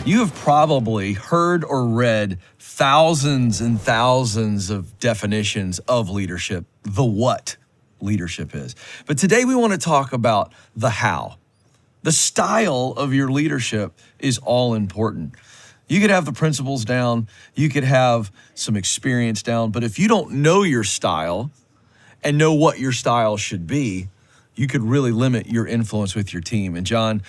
You have probably heard or read thousands and thousands of definitions of leadership, the what leadership is. But today we want to talk about the how. The style of your leadership is all important. You could have the principles down, you could have some experience down, but if you don't know your style and know what your style should be, you could really limit your influence with your team. And John,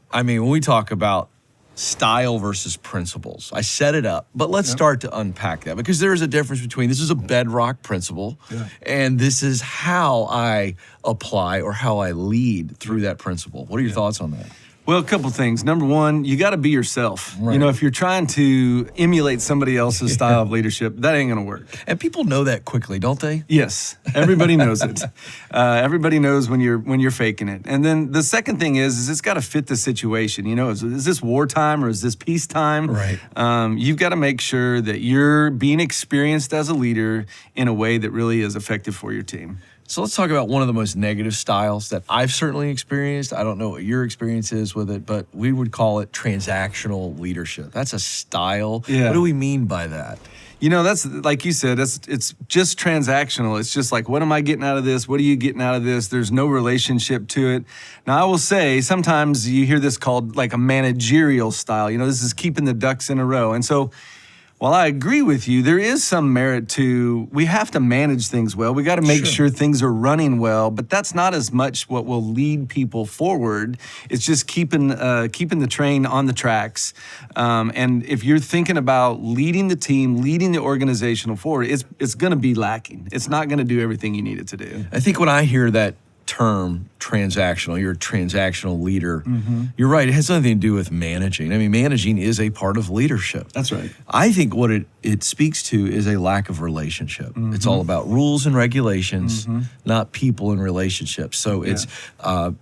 I mean, when we talk about style versus principles, I set it up, but let's start to unpack that, because there is a difference between this is a bedrock principle and this is how I apply or how I lead through that principle. What are your thoughts on that? Well, a couple things. Number one, you got to be yourself. Right. You know, if you're trying to emulate somebody else's style of leadership, that ain't going to work. And people know that quickly, don't they? Yes, everybody knows it. Everybody knows when you're faking it. And then the second thing is it's got to fit the situation. You know, is this wartime or is this peacetime? Right. You've got to make sure that you're being experienced as a leader in a way that really is effective for your team. So let's talk about one of the most negative styles that I've certainly experienced. I don't know what your experience is with it, but we would call it transactional leadership. That's a style. Yeah. What do we mean by that? You know, that's like you said, it's just transactional. It's just like, what am I getting out of this? What are you getting out of this? There's no relationship to it. Now, I will say, sometimes you hear this called like a managerial style. You know, this is keeping the ducks in a row. And so, while I agree with you, there is some merit to, we have to manage things well. We got to make sure things are running well, but that's not as much what will lead people forward. It's just keeping the train on the tracks. And if you're thinking about leading the team, leading the organizational forward, it's going to be lacking. It's not going to do everything you need it to do. I think when I hear that term transactional, you're a transactional leader, you're right, it has nothing to do with managing. I mean, managing is a part of leadership. That's right. I think what it speaks to is a lack of relationship. It's all about rules and regulations, not people and relationships. So it's,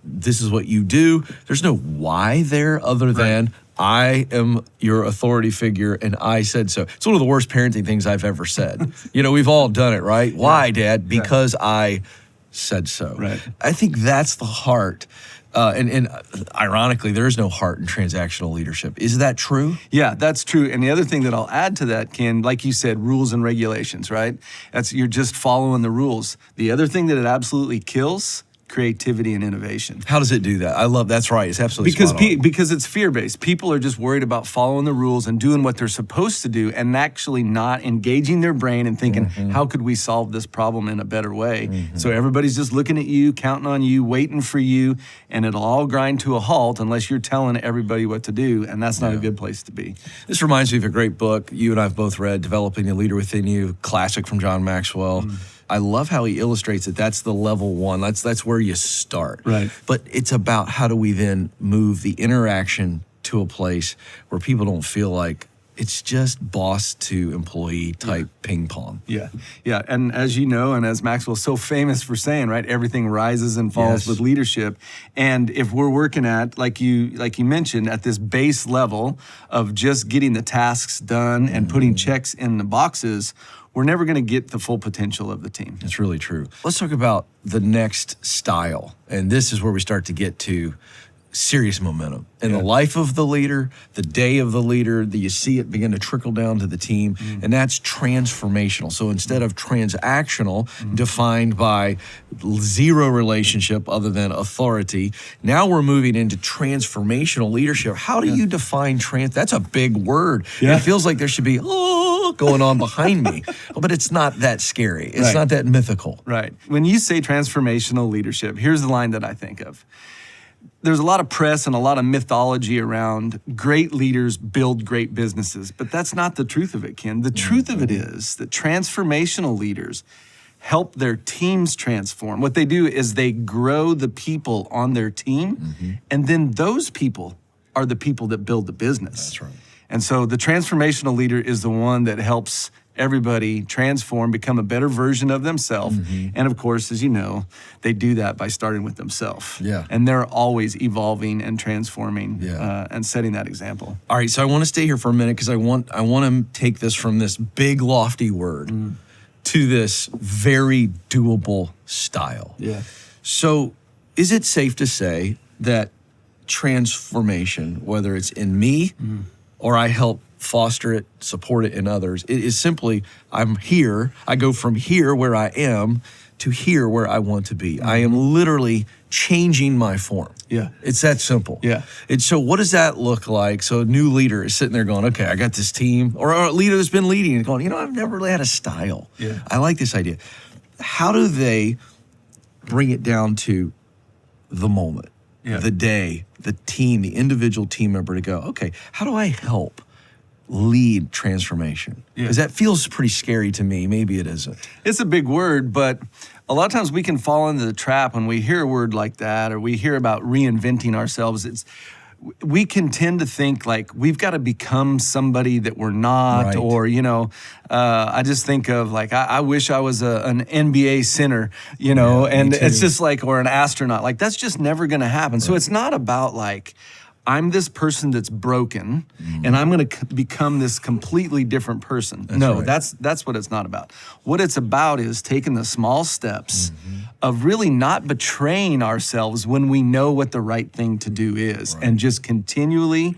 this is what you do. There's no why there other than I am your authority figure and I said so. It's one of the worst parenting things I've ever said. You know, we've all done it, right? Why, Dad? Because I said so. Right. I think that's the heart. And ironically, there is no heart in transactional leadership. Is that true? Yeah, that's true. And the other thing that I'll add to that, Ken, like you said, rules and regulations, right? You're just following the rules. The other thing that it absolutely kills, creativity and innovation. How does it do that? I love, that's right. It's absolutely Because it's fear-based. People are just worried about following the rules and doing what they're supposed to do and actually not engaging their brain and thinking, how could we solve this problem in a better way? So everybody's just looking at you, counting on you, waiting for you, and it'll all grind to a halt unless you're telling everybody what to do, and that's not a good place to be. This reminds me of a great book you and I have both read, Developing the Leader Within You, classic from John Maxwell. I love how he illustrates it. That's the level one. That's where you start. Right. But it's about how do we then move the interaction to a place where people don't feel like it's just boss to employee type ping pong. Yeah. And as you know, and as Maxwell's so famous for saying, right, everything rises and falls with leadership. And if we're working at, like you mentioned, at this base level of just getting the tasks done and putting checks in the boxes, we're never going to get the full potential of the team. That's really true. Let's talk about the next style. And this is where we start to get to serious momentum in the life of the leader, the day of the leader, you see it begin to trickle down to the team, and that's transformational. So instead of transactional, defined by zero relationship other than authority, now we're moving into transformational leadership. How do you define that's a big word. It feels like there should be, going on behind me, but it's not that scary. It's not that mythical. Right. When you say transformational leadership, here's the line that I think of. There's a lot of press and a lot of mythology around great leaders build great businesses, but that's not the truth of it, Ken. The truth of it is that transformational leaders help their teams transform. What they do is they grow the people on their team, and then those people are the people that build the business. That's right. And so the transformational leader is the one that helps everybody transform, become a better version of themselves. And of course, as you know, they do that by starting with themselves. Yeah. And they're always evolving and transforming and setting that example. All right, so I want to stay here for a minute because I want to take this from this big lofty word to this very doable style. Yeah. So is it safe to say that transformation, whether it's in me or I help foster it, support it in others, it is simply I'm here. I go from here where I am to here where I want to be. I am literally changing my form. Yeah. It's that simple. Yeah. And so what does that look like? So a new leader is sitting there going, okay, I got this team, or a leader that's been leading and going, I've never really had a style. Yeah. I like this idea. How do they bring it down to the moment, the day, the team, the individual team member to go, okay, how do I help lead transformation? Because that feels pretty scary to me. Maybe it isn't. It's a big word, but a lot of times we can fall into the trap when we hear a word like that, or we hear about reinventing ourselves. We can tend to think like we've got to become somebody that we're not, Right. or, I just think of like, I wish I was an NBA center, and me it's too. just like, or an astronaut. Like, that's just never going to happen. So it's not about like, I'm this person that's broken and I'm going to become this completely different person. No, right. that's what it's not about. What it's about is taking the small steps of really not betraying ourselves when we know what the right thing to do is, and just continually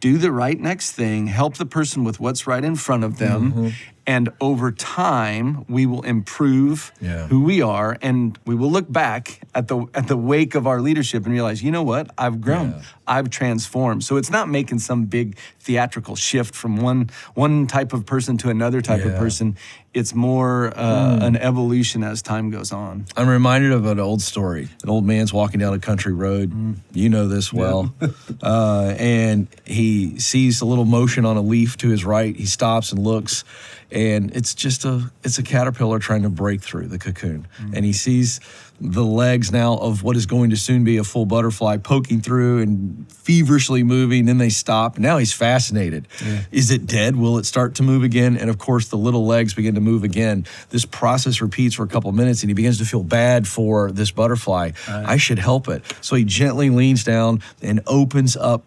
do the right next thing, help the person with what's right in front of them. And over time, we will improve who we are, and we will look back at the wake of our leadership and realize, you know what? I've grown, I've transformed. So it's not making some big theatrical shift from one type of person to another type of person. It's more an evolution as time goes on. I'm reminded of an old story. An old man's walking down a country road. You know this well. And he sees a little motion on a leaf to his right. He stops and looks, and it's a caterpillar trying to break through the cocoon. And he sees the legs now of what is going to soon be a full butterfly poking through and feverishly moving. Then they stop. Now he's fascinated. Is it dead? Will it start to move again? And of course, the little legs begin to move again. This process repeats for a couple of minutes, and he begins to feel bad for this butterfly. I should help it. So he gently leans down and opens up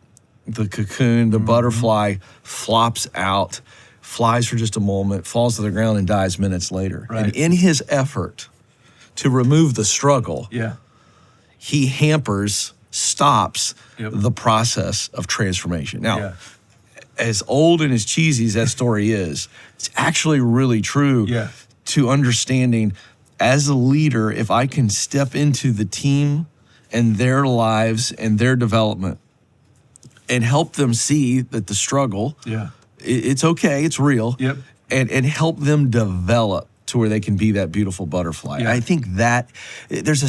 the cocoon. The butterfly flops out, flies for just a moment, falls to the ground, and dies minutes later. And in his effort to remove the struggle, he stops the process of transformation. Now, as old and as cheesy as that story is, it's actually really true to understanding as a leader, if I can step into the team and their lives and their development and help them see that the struggle, it's okay, it's real, and help them develop to where they can be that beautiful butterfly. I think that there's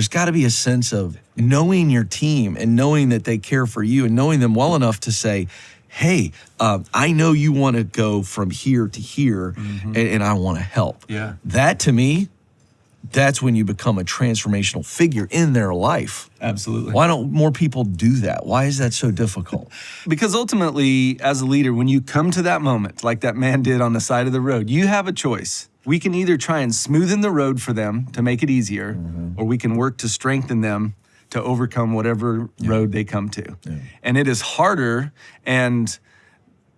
got to be a sense of knowing your team and knowing that they care for you and knowing them well enough to say, hey, I know you want to go from here to here, and I want to help. That, to me, that's when you become a transformational figure in their life. Absolutely. Why don't more people do that? Why is that so difficult? Because ultimately, as a leader, when you come to that moment, like that man did on the side of the road, you have a choice. We can either try and smoothen the road for them to make it easier, or we can work to strengthen them to overcome whatever road they come to. And it is harder, and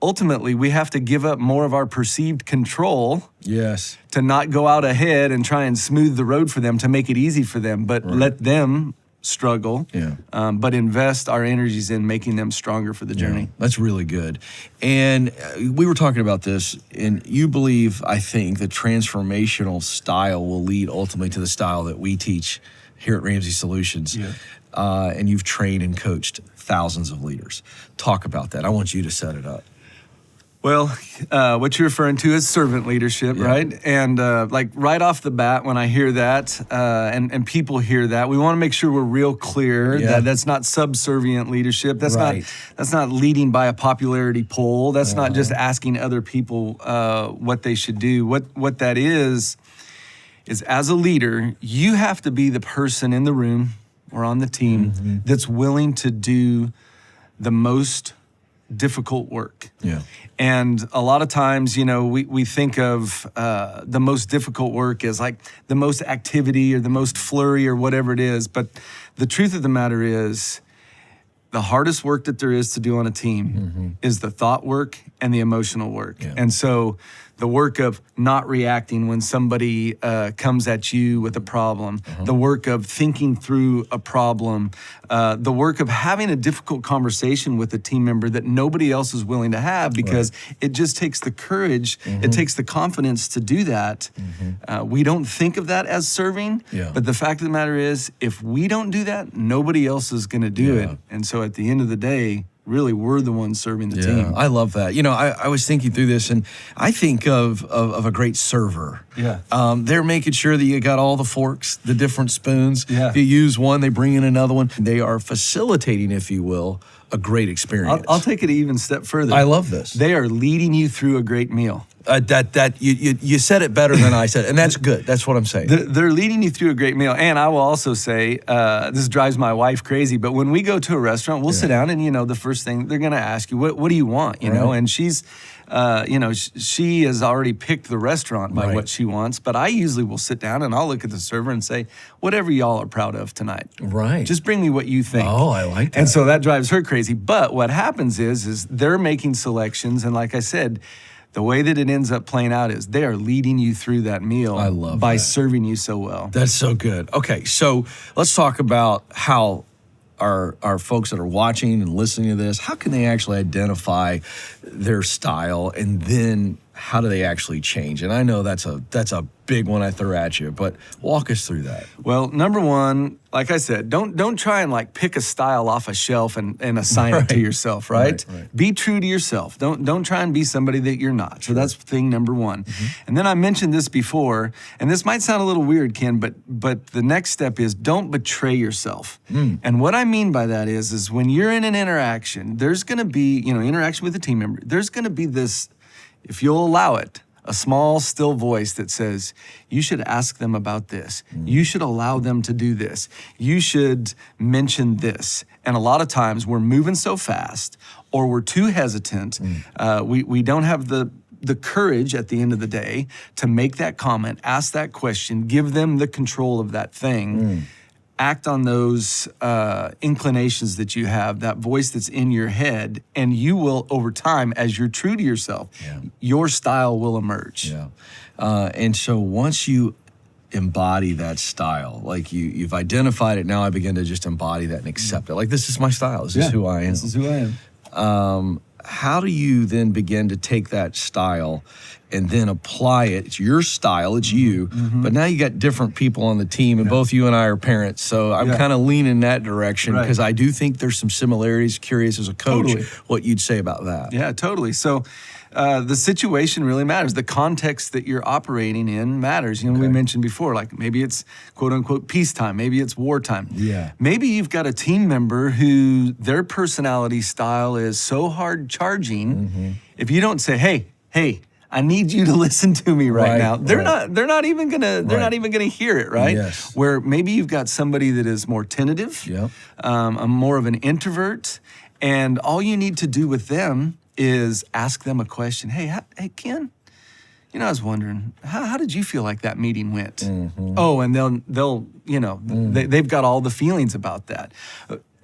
ultimately, we have to give up more of our perceived control to not go out ahead and try and smooth the road for them to make it easy for them, but let them struggle, but invest our energies in making them stronger for the journey. That's really good. And we were talking about this, and you believe, I think, that transformational style will lead ultimately to the style that we teach here at Ramsey Solutions. And you've trained and coached thousands of leaders. Talk about that. I want you to set it up. Well, what you're referring to is servant leadership, right? And like right off the bat, when I hear that, and people hear that, we want to make sure we're real clear that that's not subservient leadership. That's not leading by a popularity poll. That's not just asking other people what they should do. What that is as a leader, you have to be the person in the room or on the team that's willing to do the most difficult work. And a lot of times, we think of the most difficult work as like the most activity or the most flurry or whatever it is. But the truth of the matter is, the hardest work that there is to do on a team is the thought work and the emotional work. Yeah. And so the work of not reacting when somebody comes at you with a problem, the work of thinking through a problem, the work of having a difficult conversation with a team member that nobody else is willing to have, because it just takes the courage, it takes the confidence to do that. We don't think of that as serving, but the fact of the matter is, if we don't do that, nobody else is going to do it. And so at the end of the day, really, we're the ones serving the team. I love that. You know, I was thinking through this, and I think of a great server. They're making sure that you got all the forks, the different spoons. If you use one, they bring in another one. They are facilitating, if you will, a great experience. I'll take it an even step further. I love this. They are leading you through a great meal. You said it better than I said, and that's good. That's what I'm saying. They're leading you through a great meal. And I will also say, this drives my wife crazy, but when we go to a restaurant, we'll sit down and, the first thing they're going to ask you, what do you want, you know? And she's, she has already picked the restaurant by what she wants, but I usually will sit down and I'll look at the server and say, whatever y'all are proud of tonight. Just bring me what you think. Oh, I like that. And so that drives her crazy. But what happens is they're making selections, and like I said, the way that it ends up playing out is they are leading you through that meal by serving you so well. That's so good. Okay, so let's talk about how our folks that are watching and listening to this, how can they actually identify their style, and then how do they actually change? And I know that's a big one I throw at you, but walk us through that. Well, number one, like I said, don't try and like pick a style off a shelf and assign it to yourself, right? Be true to yourself. Don't try and be somebody that you're not. So that's thing number one. And then I mentioned this before, and this might sound a little weird, Ken, but the next step is don't betray yourself. And what I mean by that is when you're in an interaction, there's going to be, interaction with a team member, there's going to be this, if you'll allow it, a small, still voice that says, you should ask them about this. You should allow them to do this. You should mention this. And a lot of times we're moving so fast, or we're too hesitant. We don't have the courage at the end of the day to make that comment, ask that question, give them the control of that thing. Act on those inclinations that you have, that voice that's in your head, and you will, over time, as you're true to yourself, your style will emerge. And so once you embody that style, like you've identified it, now I begin to just embody that and accept it. Like, this is my style. This is who I am. This is who I am. How do you then begin to take that style and then apply it? It's your style, it's you, but now you got different people on the team, and both you and I are parents, so I'm kind of leaning that direction, because I do think there's some similarities. Curious as a coach what you'd say about that. Yeah, totally. So the situation really matters. The context that you're operating in matters. We mentioned before, like maybe it's quote unquote peacetime, maybe it's wartime. Maybe you've got a team member who their personality style is so hard charging. If you don't say, hey, I need you to listen to me right now, they're not even gonna hear it, right? Where maybe you've got somebody that is more tentative, more of an introvert, and all you need to do with them is ask them a question. Hey, Ken, I was wondering, how did you feel like that meeting went? Oh, and they'll they've got all the feelings about that.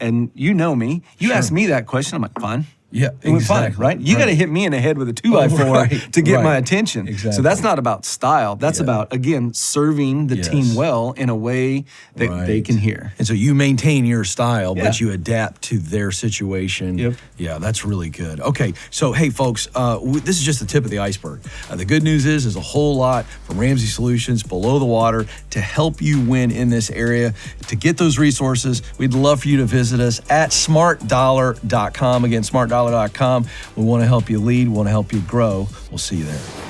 And you know me, you ask me that question, I'm like, fine. Yeah, it went fine, right? You got to hit me in the head with a 2x4 to get my attention. So that's not about style. That's about, again, serving the team well in a way that they can hear. And so you maintain your style, but you adapt to their situation. Yeah, that's really good. Okay, so hey, folks, this is just the tip of the iceberg. The good news is there's a whole lot from Ramsey Solutions below the water to help you win in this area. To get those resources, we'd love for you to visit us at smartdollar.com. Again, smartdollar.com. We want to help you lead. We want to help you grow. We'll see you there.